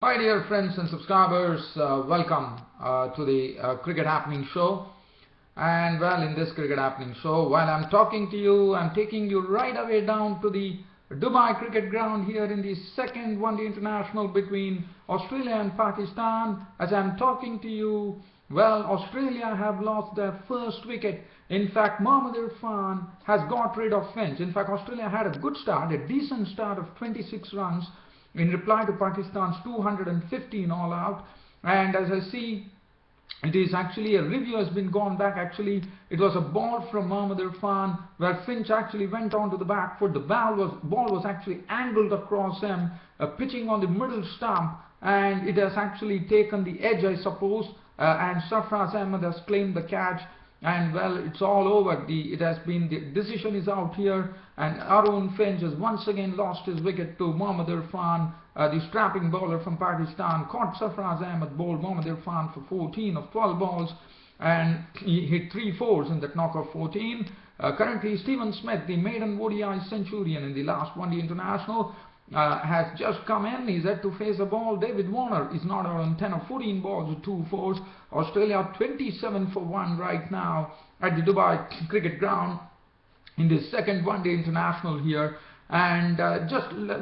Hi dear friends and subscribers, welcome to the Cricket Happening Show. And well, in this Cricket Happening Show, while I'm talking to you, I'm taking you right away down to the Dubai cricket ground here in the second one-day international between Australia and Pakistan. As I'm talking to you, well, Australia have lost their first wicket. In fact, Mohammad Irfan has got rid of Finch. In fact, Australia had a good start, a decent start of 26 runs in reply to Pakistan's 215 all out. And as I see, it is actually a review has been gone back. Actually, it was a ball from Mohammad Irfan where Finch actually went on to the back foot. The ball was actually angled across him, pitching on the middle stump, and it has actually taken the edge, I suppose. And Sarfraz Ahmed has claimed the catch. And well, it's all over. The decision is out here, and Arun Finch has once again lost his wicket to Mohammad Irfan, the strapping bowler from Pakistan. Caught Sarfraz Ahmed, bowled Mohammad Irfan for 14 of 12 balls, and he hit 3 fours in that knock of 14. Currently, Stephen Smith, the maiden ODI centurion in the last one-day international, has just come in. He's had to face a ball. David Warner is not out on 10 or 14 balls with 2 fours. Australia 27 for 1 right now at the Dubai cricket ground in the second one-day international here. And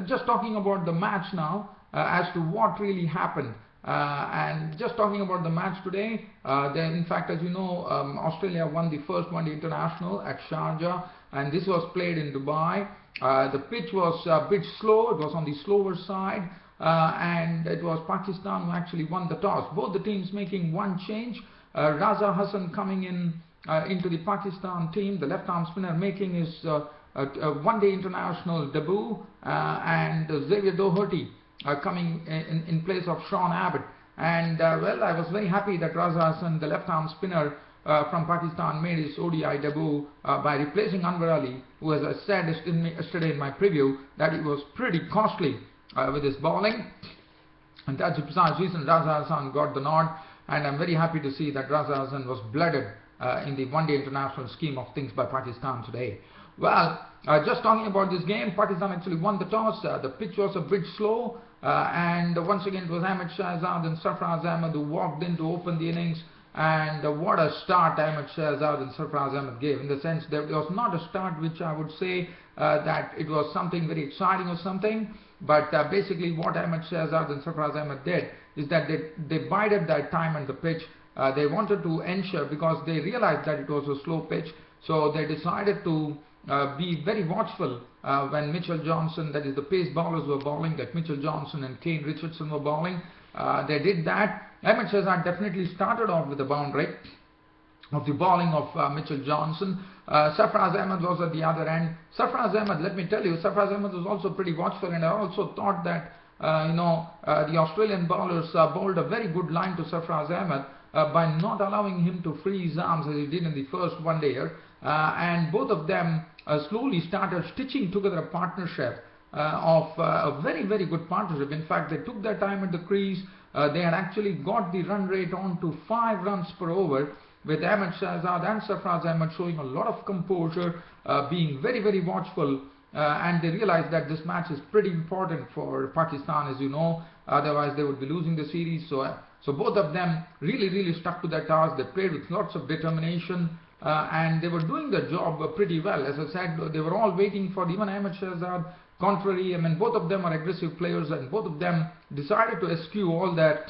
just talking about the match now, as to what really happened. And just talking about the match today, in fact, as you know, Australia won the first one-day international at Sharjah, and this was played in Dubai. The pitch was a bit slow. It was on the slower side, and it was Pakistan who actually won the toss. Both the teams making one change. Raza Hassan coming in into the Pakistan team, the left-arm spinner making his one-day international debut, and Xavier Doherty coming in place of Sean Abbott. And well, I was very happy that Raza Hassan, the left-arm spinner from Pakistan, made his ODI debut by replacing Anwar Ali, who, as I said yesterday in my preview, that he was pretty costly with his bowling. And that's the precise reason Raza Hassan got the nod. And I'm very happy to see that Raza Hassan was blooded in the one-day international scheme of things by Pakistan today. Well, just talking about this game, Pakistan actually won the toss. The pitch was a bit slow, and once again it was Ahmed Shahzad and Sarfraz Ahmed who walked in to open the innings. And what a start Ahmed Shahzad and Sarfraz Ahmed gave, in the sense that it was not a start which I would say that it was something very exciting or something, but basically what Ahmed Shahzad and Sarfraz Ahmed did is that they bided their time on the pitch. They wanted to ensure, because they realized that it was a slow pitch, so they decided to be very watchful when Mitchell Johnson, that is the pace bowlers, were bowling, that Mitchell Johnson and Kane Richardson were bowling. They did that. Ahmed Shahzad definitely started off with the boundary of the bowling of Mitchell Johnson. Sarfraz Ahmed was at the other end. Sarfraz Ahmed, let me tell you, Sarfraz Ahmed was also pretty watchful, and I also thought that the Australian bowlers bowled a very good line to Sarfraz Ahmed by not allowing him to free his arms as he did in the first one-dayer. And both of them slowly started stitching together a partnership of a very, very good partnership. In fact, they took their time at the crease. They had actually got the run rate on to 5 runs per over, with Ahmed Shahzad and Sarfraz Ahmed showing a lot of composure, being very, very watchful. And they realized that this match is pretty important for Pakistan, as you know, otherwise they would be losing the series. So both of them really, really stuck to their task. They played with lots of determination, and they were doing their job pretty well. As I said, they were all waiting for even Ahmed Shahzad. Contrary, I mean, both of them are aggressive players, and both of them decided to eschew all their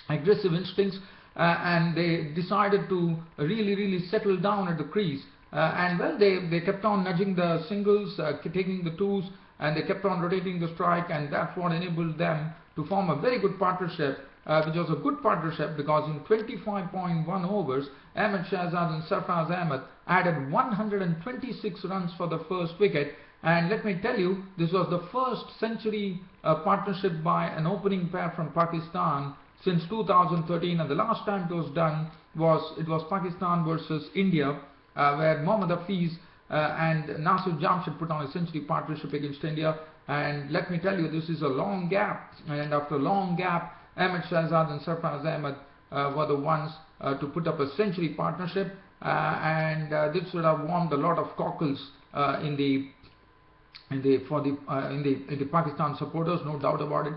aggressive instincts, and they decided to really, really settle down at the crease. And well, they kept on nudging the singles, taking the twos, and they kept on rotating the strike, and that's what enabled them to form a very good partnership, which was a good partnership because in 25.1 overs, Ahmed Shahzad and Sarfraz Ahmed added 126 runs for the first wicket. And let me tell you, this was the first century partnership by an opening pair from Pakistan since 2013, and the last time it was done was Pakistan versus India, where Mohammad Hafiz and Nasir Jamshid put on a century partnership against India. And let me tell you, this is a long gap, and after a long gap, Ahmed Shahzad and Sarfraz Ahmed were the ones to put up a century partnership, and this would have warmed a lot of cockles in the Pakistan supporters, no doubt about it.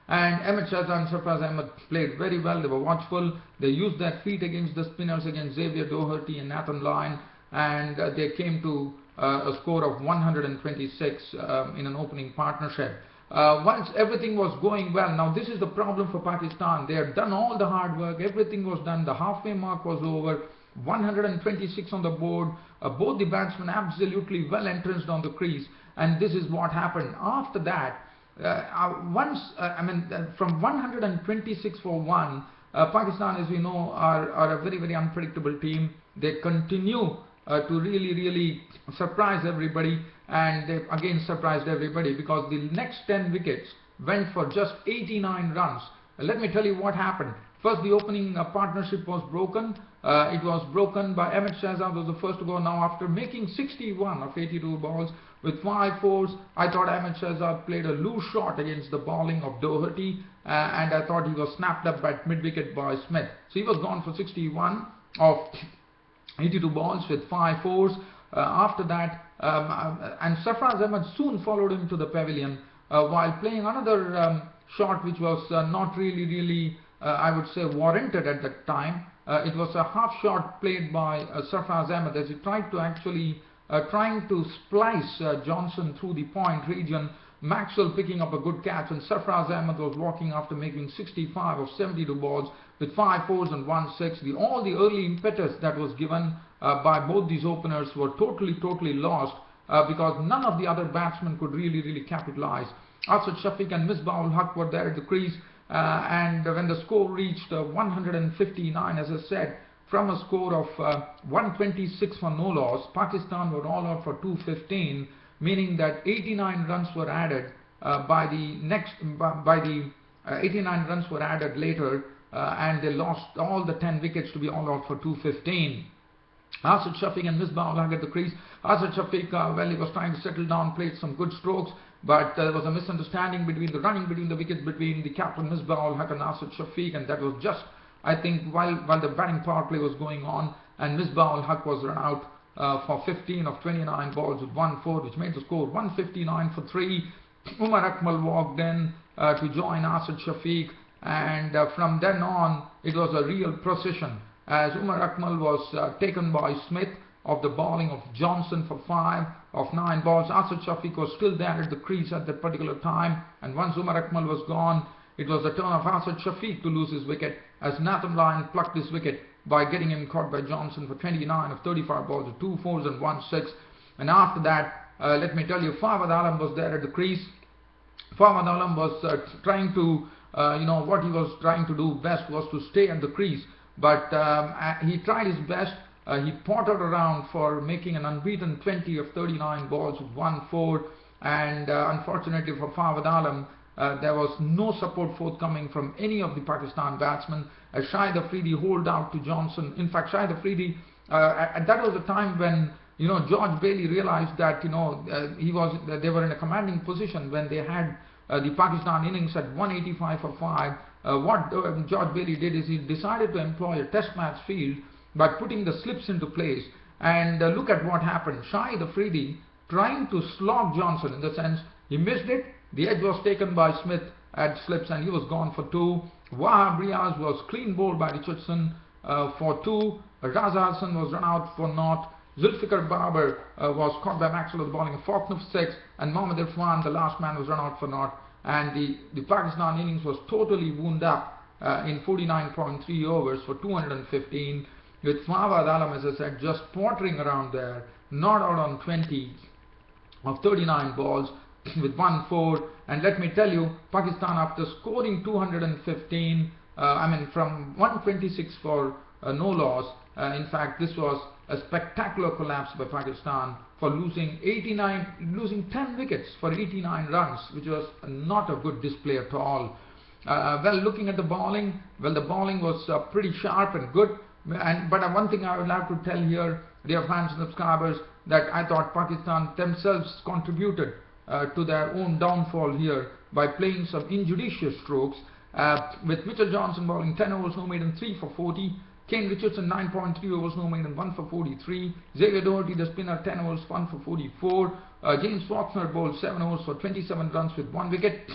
And Ahmed Shahzad and Sarfraz Ahmed played very well. They were watchful. They used their feet against the spinners, against Xavier Doherty and Nathan Lyon, and they came to a score of 126 in an opening partnership. Once everything was going well, now this is the problem for Pakistan. They had done all the hard work, everything was done, the halfway mark was over, 126 on the board, both the batsmen absolutely well entrenched on the crease, and this is what happened. After that, from 126 for 1, Pakistan, as we know, are a very, very unpredictable team. They continue to really surprise everybody, and they again surprised everybody because the next 10 wickets went for just 89 runs. Let me tell you what happened. First, the opening partnership was broken. It was broken by Ahmed Shahzad, was the first to go. Now, after making 61 of 82 balls with 5 fours, I thought Ahmed Shahzad played a loose shot against the bowling of Doherty, and I thought he was snapped up at mid-wicket by Smith. So he was gone for 61 of 82 balls with 5 fours. After that, and Sarfraz Ahmed soon followed him to the pavilion while playing another shot which was not really I would say warranted at that time. It was a half shot played by Sarfraz Ahmed as he tried to actually trying to splice Johnson through the point region. Maxwell picking up a good catch, and Sarfraz Ahmed was walking after making 65 of 72 balls with 5 fours and 1 6. All the early impetus that was given by both these openers were totally lost because none of the other batsmen could really capitalize. Asad Shafiq and Misbah ul Haq were there at the crease, and when the score reached 159, as I said, from a score of 126 for no loss, Pakistan were all out for 215, meaning that 89 runs were added by the 89 runs were added later, and they lost all the 10 wickets to be all out for 215. Asad Shafiq and Misbah ul Haq at the crease. Asad Shafiq, well, he was trying to settle down, played some good strokes, but there was a misunderstanding between the running between the wickets between the captain Misbah ul Haq and Asad Shafiq, and that was just, I think, while the batting power play was going on, and Misbah ul Haq was run out for 15 of 29 balls with 1 4, which made the score 159 for 3. Umar Akmal walked in to join Asad Shafiq, and from then on it was a real procession as Umar Akmal was taken by Smith of the bowling of Johnson for 5 of 9 balls. Asad Shafiq was still there at the crease at that particular time, and once Umar Akmal was gone, it was the turn of Asad Shafiq to lose his wicket as Nathan Lyon plucked his wicket by getting him caught by Johnson for 29 of 35 balls with 2 fours and 1 6. And after that, let me tell you, Fawad Alam was there at the crease. Fawad Alam was trying to, what he was trying to do best was to stay at the crease, but he tried his best. He pottered around for making an unbeaten 20 of 39 balls with 1 4, and unfortunately for Fawad Alam, there was no support forthcoming from any of the Pakistan batsmen. Shahid Afridi holed out to Johnson. In fact, Shahid Afridi, that was the time when George Bailey realized that they were in a commanding position when they had the Pakistan innings at 185 for 5. What George Bailey did is he decided to employ a test match field by putting the slips into place, and look at what happened. Shahid Afridi trying to slog Johnson, in the sense he missed it. The edge was taken by Smith at slips and he was gone for 2. Wahab Riaz was clean bowled by Richardson for 2. Raza Hassan was run out for naught. Zulfikar Babar was caught by Maxwell at the bowling of Faulkner for 6, and Mohammad Irfan, the last man, was run out for naught. And the Pakistan innings was totally wound up in 49.3 overs for 215, with Fawad Alam, as I said, just pottering around there, not out on 20 of 39 balls with 1 4. And let me tell you, Pakistan, after scoring 215, from 126 for no loss, in fact this was a spectacular collapse by Pakistan for losing 10 wickets for 89 runs, which was not a good display at all. Well, looking at the bowling, well, the bowling was pretty sharp and good, but one thing I will have to tell here, dear fans and subscribers, that I thought Pakistan themselves contributed to their own downfall here by playing some injudicious strokes, with Mitchell Johnson bowling 10 overs no maiden 3 for 40, Kane Richardson 9.3 overs no maiden 1 for 43, Xavier Doherty the spinner 10 overs 1 for 44, James Faulkner bowled 7 overs for 27 runs with 1 wicket.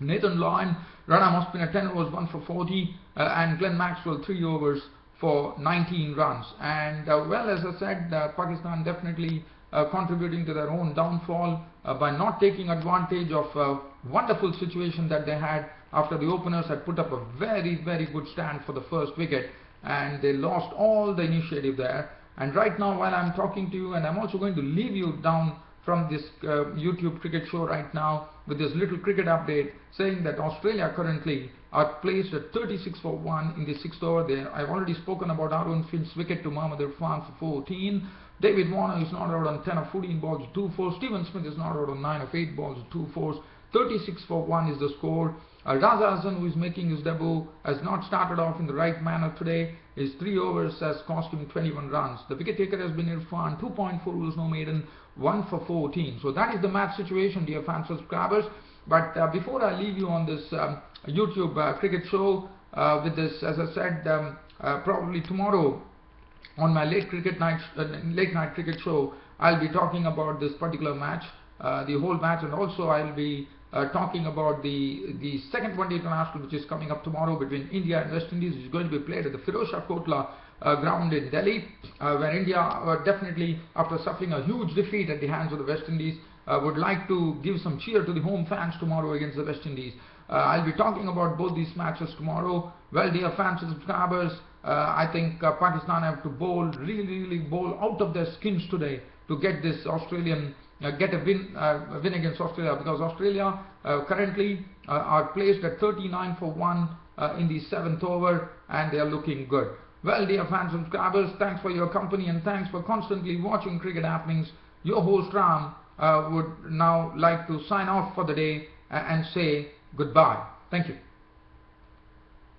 Nathan Lyon, Rana Mospina 10 overs 1 for 40, and Glenn Maxwell 3 overs for 19 runs. And well, as I said, Pakistan definitely contributing to their own downfall by not taking advantage of a wonderful situation that they had after the openers had put up a very good stand for the first wicket, and they lost all the initiative there. And right now, while I'm talking to you, and I'm also going to leave you down from this YouTube cricket show right now with this little cricket update saying that Australia currently are placed at 36 for 1 in the 6th over there. I've already spoken about Arun Finch's wicket to Mohammad Irfan for 14. David Warner is not out on 10 of 14 balls, 2 fours. Stephen Smith is not out on 9 of 8 balls, 2 fours. 36 for 1 is the score. Raza Hassan, who is making his debut, has not started off in the right manner today. His 3 overs has cost him 21 runs. The wicket taker has been Irfan, 2.4 overs, no maiden, 1 for 14. So that is the match situation, dear fan subscribers. But before I leave you on this YouTube cricket show with this, as I said, probably tomorrow on my late night cricket show, I'll be talking about this particular match, the whole match, and also I'll be talking about the second one-day international which is coming up tomorrow between India and West Indies, which is going to be played at the Firozshah Kotla ground in Delhi, where India definitely, after suffering a huge defeat at the hands of the West Indies, would like to give some cheer to the home fans tomorrow against the West Indies. I'll be talking about both these matches tomorrow. Well, dear fans and subscribers, I think Pakistan have to really bowl out of their skins today to get this Australian get a win against Australia, because Australia currently are placed at 39 for 1 in the 7th over, and they are looking good. Well, dear fans and subscribers, thanks for your company and thanks for constantly watching Cricket Happenings. Your host Ram would now like to sign off for the day and say goodbye. Thank you.